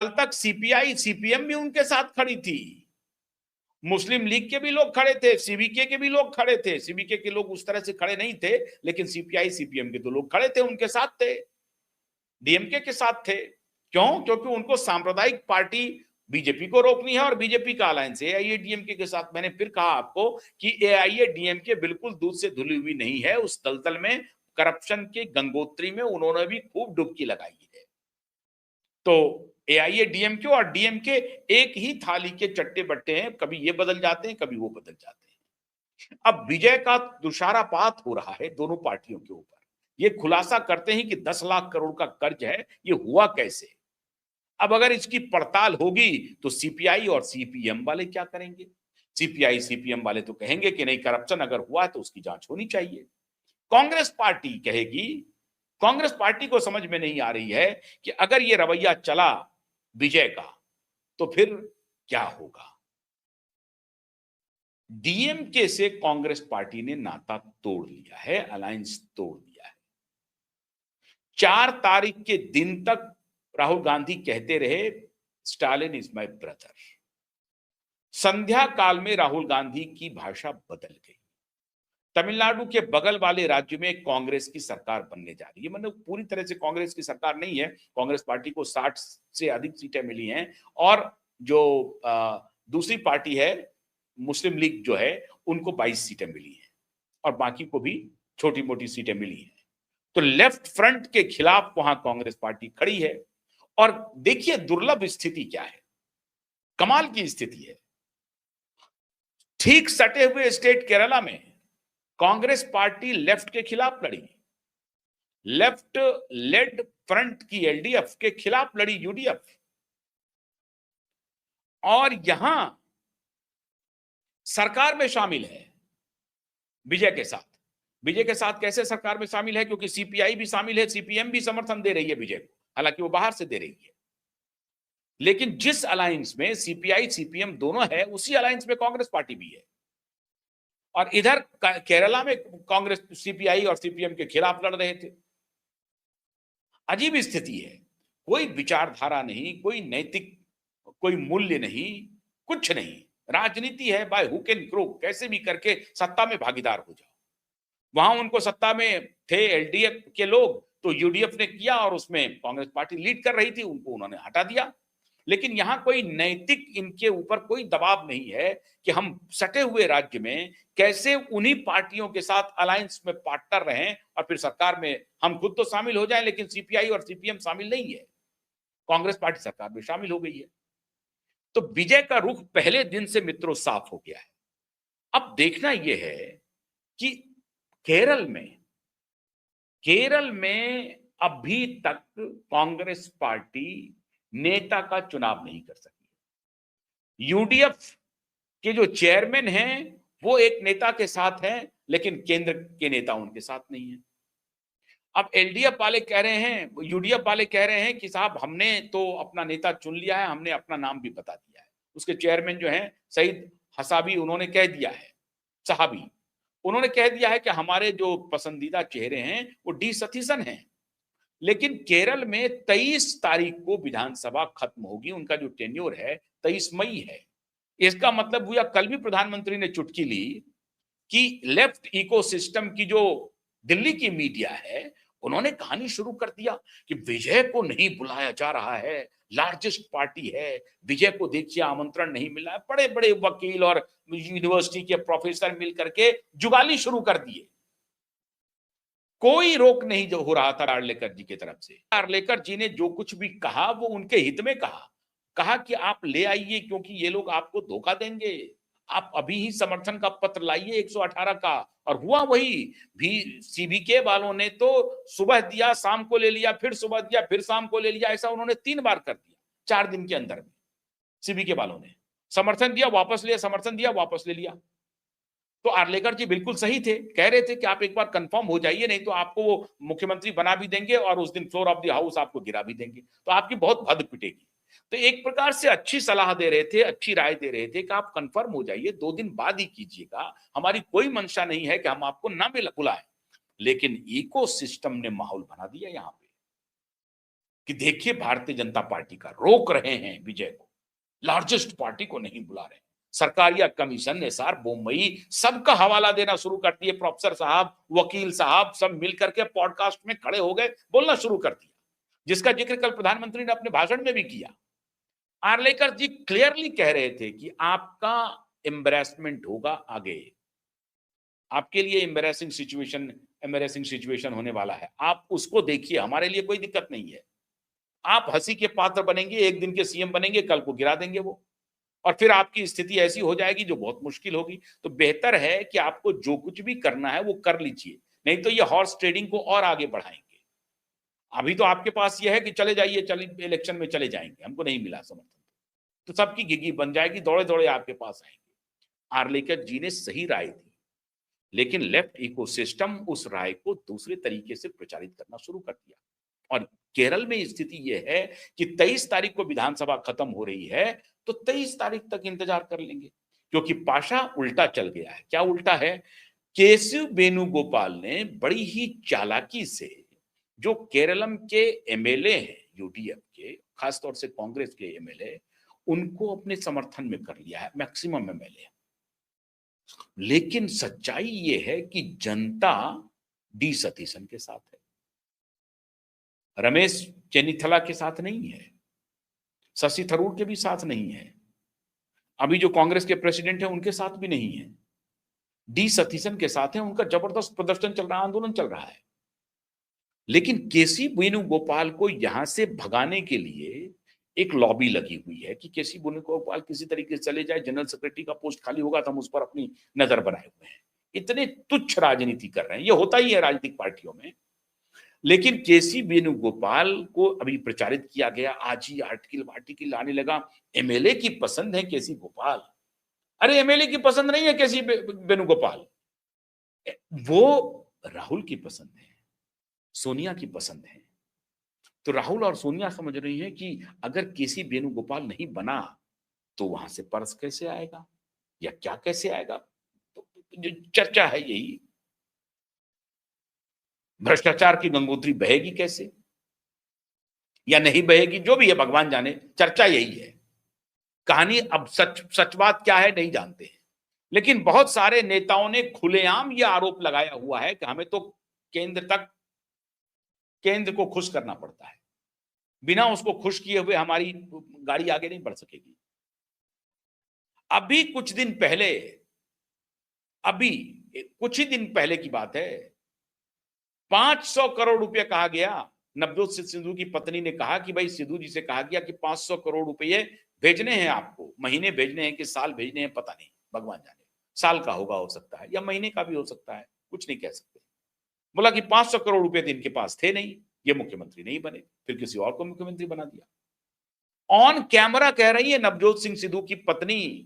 कल तक CPI CPM भी उनके साथ खड़ी थी, मुस्लिम लीग के भी लोग खड़े थे, सीबीके के भी लोग खड़े थे। सीबीके के लोग उस तरह से खड़े नहीं थे, लेकिन सीपीआई सीपीएम के तो लोग खड़े थे, उनके साथ थे, डीएमके के साथ थे। क्यों? क्योंकि उनको सांप्रदायिक पार्टी बीजेपी को रोकनी है और बीजेपी का अलायंस है एआईएडीएमके के साथ। मैंने फिर कहा आपको कि एआईएडीएमके बिल्कुल दूध से धुली हुई नहीं है। उस दलदल में, करप्शन के गंगोत्री में उन्होंने भी खूब डुबकी लगाई है। तो एआईएडीएमके और डीएमके एक ही थाली के चट्टे बट्टे हैं, कभी ये बदल जाते हैं, कभी वो बदल जाते हैं। अब विजय का तुषारापात हो रहा है दोनों पार्टियों के ऊपर। ये खुलासा करते हैं कि 10 लाख करोड़ का कर्ज है, ये हुआ कैसे। अब अगर इसकी पड़ताल होगी तो सीपीआई और सीपीएम वाले क्या करेंगे? सीपीआई सीपीएम वाले तो कहेंगे कि नहीं, करप्शन अगर हुआ है तो उसकी जांच होनी चाहिए। कांग्रेस पार्टी कहेगी, कांग्रेस पार्टी को समझ में नहीं आ रही है कि अगर ये रवैया चला विजय का तो फिर क्या होगा। डीएमके से कांग्रेस पार्टी ने नाता तोड़ लिया है, अलायंस तोड़ दिया है। 4 तारीख के दिन तक राहुल गांधी कहते रहे स्टालिन इज माय ब्रदर। संध्या काल में राहुल गांधी की भाषा बदल गई। तमिलनाडु के बगल वाले राज्य में कांग्रेस की सरकार बनने जा रही है। मतलब पूरी तरह से कांग्रेस की सरकार नहीं है, कांग्रेस पार्टी को 60 से अधिक सीटें मिली हैं और जो दूसरी पार्टी है मुस्लिम लीग जो है, उनको 22 सीटें मिली हैं और बाकी को भी छोटी मोटी सीटें मिली हैं। तो लेफ्ट फ्रंट के खिलाफ वहां कांग्रेस पार्टी खड़ी है। और देखिए दुर्लभ स्थिति क्या है, कमाल की स्थिति है। ठीक सटे हुए स्टेट केरला में कांग्रेस पार्टी लेफ्ट के खिलाफ लड़ी, लेफ्ट लेड फ्रंट की एलडीएफ के खिलाफ लड़ी यूडीएफ, और यहां सरकार में शामिल है विजय के साथ। विजय के साथ कैसे सरकार में शामिल है? क्योंकि सीपीआई भी शामिल है, सीपीएम भी समर्थन दे रही है विजय को, हालांकि वो बाहर से दे रही है। लेकिन जिस अलायंस में सीपीआई सीपीएम दोनों है, उसी अलायंस में कांग्रेस पार्टी भी है। और इधर केरला में कांग्रेस सीपीआई और सीपीएम के खिलाफ लड़ रहे थे। अजीब स्थिति है, कोई विचारधारा नहीं, कोई नैतिक, कोई मूल्य नहीं, कुछ नहीं। राजनीति है बाय हुक एंड क्रूक, कैसे भी करके सत्ता में भागीदार हो जाओ। वहां उनको सत्ता में थे एलडीएफ के लोग, तो यूडीएफ ने किया और उसमें कांग्रेस पार्टी लीड कर रही थी, उनको उन्होंने हटा दिया। लेकिन यहां कोई नैतिक इनके ऊपर कोई दबाव नहीं है कि हम सटे हुए राज्य में कैसे उन्हीं पार्टियों के साथ अलायंस में पार्टनर रहें और फिर सरकार में हम खुद तो शामिल हो जाएं, लेकिन सीपीआई और सीपीएम शामिल नहीं है। कांग्रेस पार्टी सरकार में शामिल हो गई है। तो विजय का रुख पहले दिन से मित्रों साफ हो गया है। अब देखना यह है कि केरल में अभी तक कांग्रेस पार्टी नेता का चुनाव नहीं कर सकी। यूडीएफ के जो चेयरमैन हैं वो एक नेता के साथ हैं, लेकिन केंद्र के नेता उनके साथ नहीं है। अब एलडीएफ वाले कह रहे हैं, यूडीएफ वाले कह रहे हैं कि साहब हमने तो अपना नेता चुन लिया है, हमने अपना नाम भी बता दिया है। उसके चेयरमैन जो हैं सईद हसाबी, उन्होंने कह दिया है, साहबी उन्होंने कह दिया है कि हमारे जो पसंदीदा चेहरे हैं वो डी सतीशन हैं। लेकिन केरल में 23 तारीख को विधानसभा खत्म होगी, उनका जो टेन्योर है 23 मई है। इसका मतलब हुआ, कल भी प्रधानमंत्री ने चुटकी ली कि लेफ्ट इकोसिस्टम की जो दिल्ली की मीडिया है, उन्होंने कहानी शुरू कर दिया कि विजय को नहीं बुलाया जा रहा है, लार्जेस्ट पार्टी है, विजय को देखिए आमंत्रण नहीं मिला है। बड़े बड़े वकील और यूनिवर्सिटी के प्रोफेसर मिलकर के जुगाली शुरू कर दिए। कोई रोक नहीं जो हो रहा था आर्लेकर जी की तरफ से। आर्लेकर जी ने जो कुछ भी कहा वो उनके हित में कहा। कहा कि आप ले आइए क्योंकि ये लोग आपको धोखा देंगे, आप अभी ही समर्थन का पत्र लाइए 118 का। और हुआ वही भी। सीबीके वालों ने तो सुबह दिया, शाम को ले लिया, फिर सुबह दिया, फिर शाम को ले लिया, ऐसा उन्होंने 3 बार कर दिया 4 दिन के अंदर में। सीबीके वालों ने समर्थन दिया, वापस लिया, समर्थन दिया, वापस ले लिया। तो आर्लेकर जी बिल्कुल सही थे, कह रहे थे कि आप एक बार कंफर्म हो जाइए, नहीं तो आपको वो मुख्यमंत्री बना भी देंगे और उस दिन फ्लोर ऑफ द हाउस आपको गिरा भी देंगे, तो आपकी बहुत भद पिटेगी। तो एक प्रकार से अच्छी सलाह दे रहे थे, अच्छी राय दे रहे थे कि आप कंफर्म हो जाइए, 2 दिन बाद ही कीजिएगा, हमारी कोई मंशा नहीं है कि हम आपको ना बुलाएं। लेकिन इकोसिस्टम ने माहौल बना दिया यहां पे। कि देखिए भारतीय जनता पार्टी का रोक रहे हैं विजय को, लार्जेस्ट पार्टी को नहीं बुला रहे। सरकारिया कमीशन, एसआर, बोम्बई सबका हवाला देना शुरू कर दिए। प्रोफेसर साहब, वकील साहब सब मिलकर के पॉडकास्ट में खड़े हो गए, बोलना शुरू कर दिया, जिसका जिक्र कल प्रधानमंत्री ने अपने भाषण में भी किया। आर्लेकर जी क्लियरली कह रहे थे कि आपका एम्बेरसमेंट होगा आगे, आपके लिए एम्बेरसिंग सिचुएशन होने वाला है, आप उसको देखिए, हमारे लिए कोई दिक्कत नहीं है। आप हंसी के पात्र बनेंगे, एक दिन के सीएम बनेंगे, कल को गिरा देंगे वो, और फिर आपकी स्थिति ऐसी हो जाएगी जो बहुत मुश्किल होगी। तो बेहतर है कि आपको जो कुछ भी करना है वो कर लीजिए, नहीं तो ये हॉर्स ट्रेडिंग को और आगे बढ़ाएंगे। अभी तो आपके पास ये है कि चले जाइए, चलिए इलेक्शन में चले जाएंगे, हमको नहीं मिला समर्थन, तो सबकी घिघी बन जाएगी, दौड़े दौड़े आपके पास आएंगे। आर्लेकर जी ने सही राय दी, लेकिन लेफ्ट इकोसिस्टम उस राय को दूसरे तरीके से प्रचारित करना शुरू कर दिया। और केरल में स्थिति यह है कि 23 तारीख को विधानसभा खत्म हो रही है, तो 23 तारीख तक इंतजार कर लेंगे, क्योंकि पाशा उल्टा चल गया है। क्या उल्टा है? केशव वेणुगोपाल ने बड़ी ही चालाकी से जो केरलम के एमएलए हैं यूडीएफ के, खासतौर से कांग्रेस के एमएलए, उनको अपने समर्थन में कर लिया है, मैक्सिमम एमएलए। लेकिन सच्चाई ये है कि जनता डी सतीशन के साथ है, रमेश चेन्निथला के साथ नहीं है, शशि थरूर के भी साथ नहीं है, अभी जो कांग्रेस के प्रेसिडेंट है उनके साथ भी नहीं है, डी सतीशन के साथ है। उनका जबरदस्त प्रदर्शन चल रहा है, आंदोलन चल रहा है। लेकिन केसी वेणुगोपाल को यहां से भगाने के लिए एक लॉबी लगी हुई है कि केसी वेणुगोपाल किसी तरीके से चले जाए, जनरल सेक्रेटरी का पोस्ट खाली होगा तो हम उस पर अपनी नजर बनाए हुए हैं। इतने तुच्छ राजनीति कर रहे हैं, ये होता ही है राजनीतिक पार्टियों में। लेकिन केसी वेणुगोपाल को अभी प्रचारित किया गया, आज ही आर्टिकल आने लगा, एमएलए की पसंद है केसी गोपाल। अरे एमएलए की पसंद नहीं है केसी वेणुगोपाल, वो राहुल की पसंद है, सोनिया की पसंद है। तो राहुल और सोनिया समझ रही है कि अगर केसी वेणुगोपाल नहीं बना तो वहां से पर्स कैसे आएगा या क्या कैसे आएगा। तो जो चर्चा है यही, भ्रष्टाचार की गंगोत्री बहेगी कैसे या नहीं बहेगी, जो भी है भगवान जाने, चर्चा यही है। कहानी अब सच बात क्या है नहीं जानते हैं, लेकिन बहुत सारे नेताओं ने खुलेआम यह आरोप लगाया हुआ है कि हमें तो केंद्र को खुश करना पड़ता है, बिना उसको खुश किए हुए हमारी गाड़ी आगे नहीं बढ़ सकेगी। अभी कुछ ही दिन पहले की बात है, 500 करोड़ रुपए कहा गया। नवजोत सिद्धू की पत्नी ने कहा कि भाई सिद्धू जी से कहा गया कि 500 करोड़ रुपए भेजने हैं आपको, महीने भेजने हैं कि साल भेजने हैं, पता नहीं, भगवान जाने। साल का होगा, हो सकता है, या महीने का भी हो सकता है, कुछ नहीं कह सकते। बोला कि 500 करोड़ रुपए तो इनके पास थे नहीं, ये मुख्यमंत्री नहीं बने, फिर किसी और को मुख्यमंत्री बना दिया। ऑन कैमरा कह रही है नवजोत सिंह सिद्धू की पत्नी